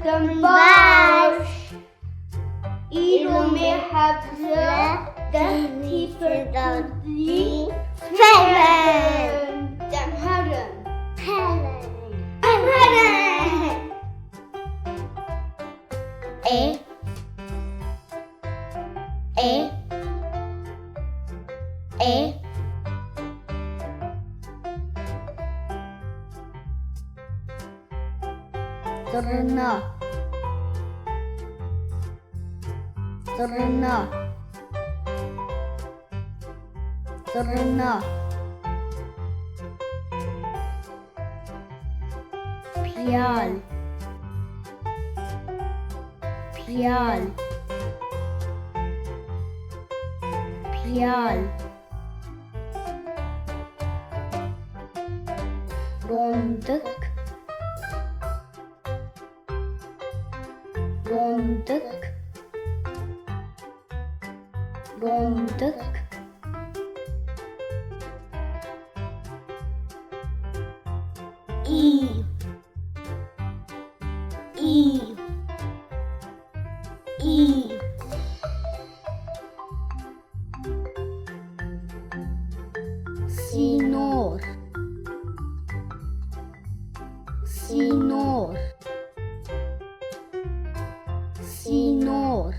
باش إلومي حبزة دهتي فردي فهرن دمهرن إيه إيه إيه صرنا صرنا صرنا بيال بيال بيال روندك روندك روندك إي إي إي سينور سينور سينور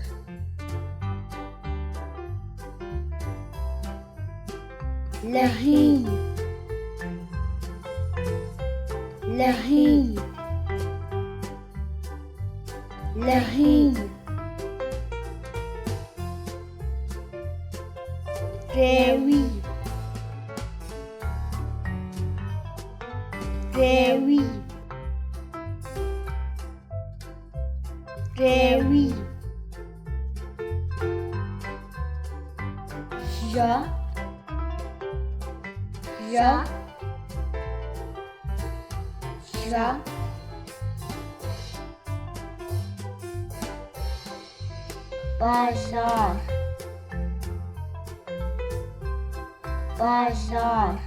لهيب لهيب لهيب راوي راوي راوي جا جا جا بازار بازار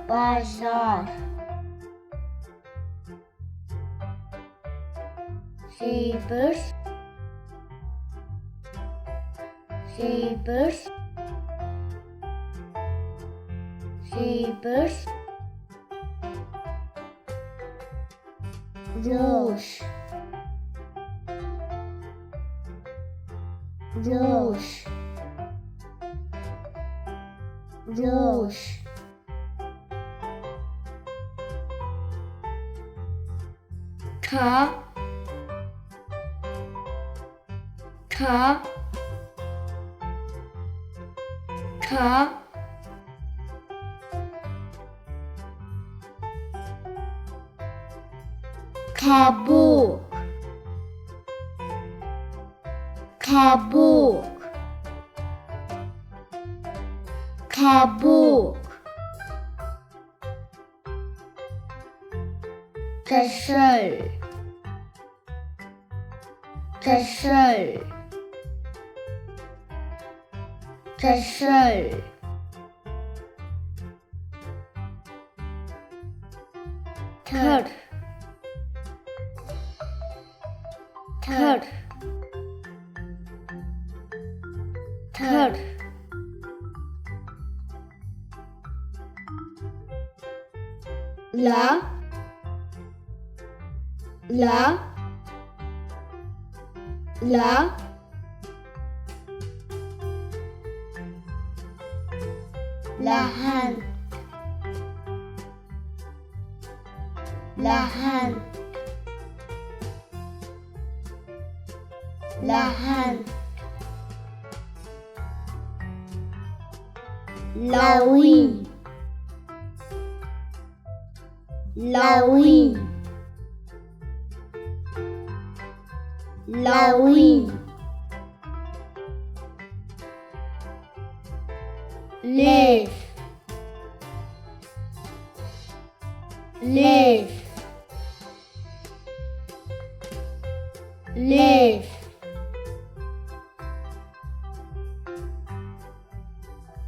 بازار زیبر زیبر زیبر روش روش روش کا کا کا kabuk kabuk kabuk كسل كسل كسل تر تر تر لا لا لا لهن لهن لهن لوين لوين لوين ليف ليف ليف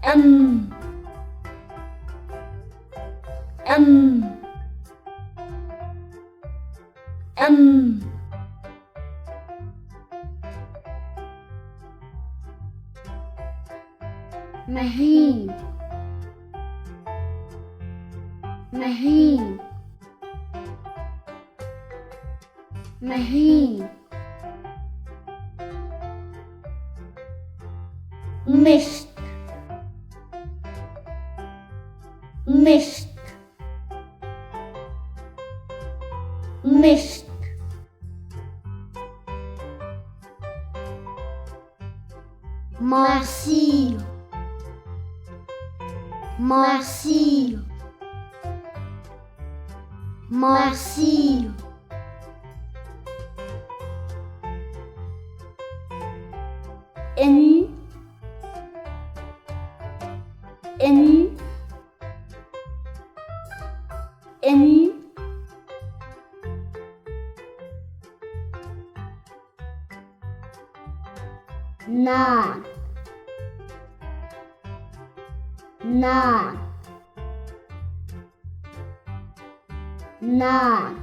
أم مهين مهين مهين مشت مشت مشت macio macio macio إن نعم نعم نعم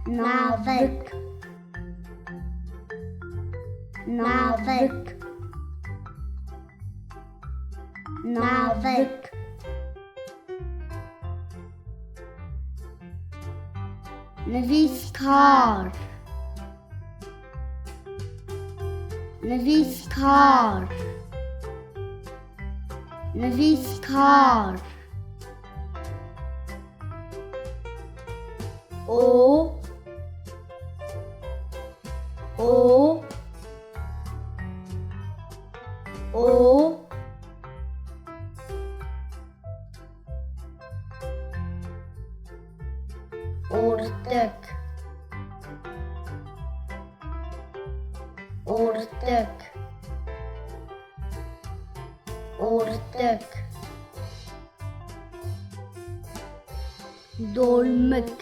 نافك نافك نافك نفيسكار نفيسكار نفيسكار او او او ortak ortak ortak dolmak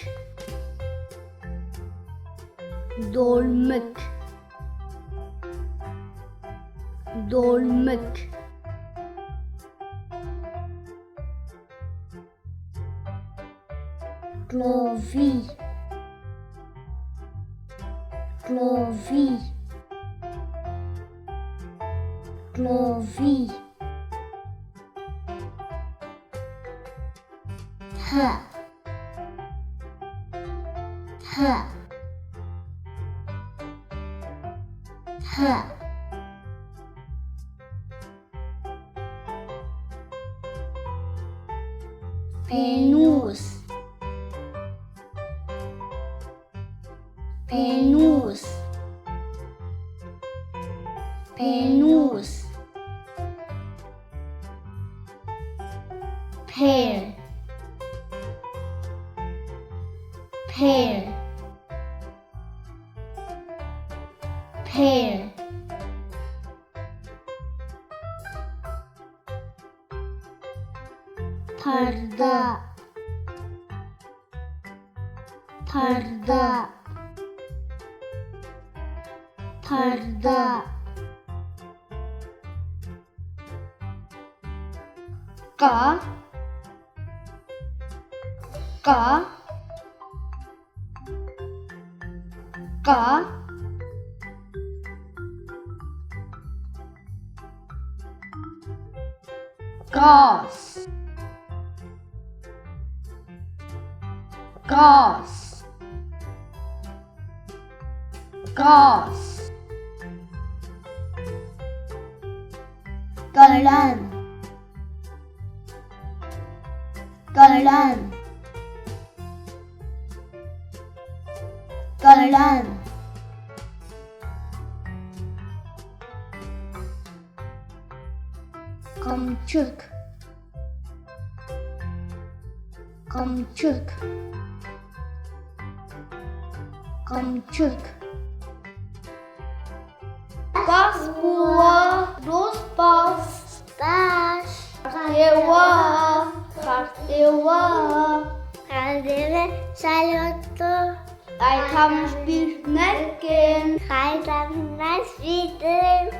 dolmak dolmak Klovi Klovi Klovi Ha Ha Ha Penus Penus Penus Pear Pear Pear Parda Parda Parda Ka Ka Ka Gas Gas Gas Kalan Kalan Kalan Kamçık Kamçık Kamçık Bas buğa Dost bas Baş Kartewa Kartewa Kardeve Salotto I come speak Merken Heitam Nasviden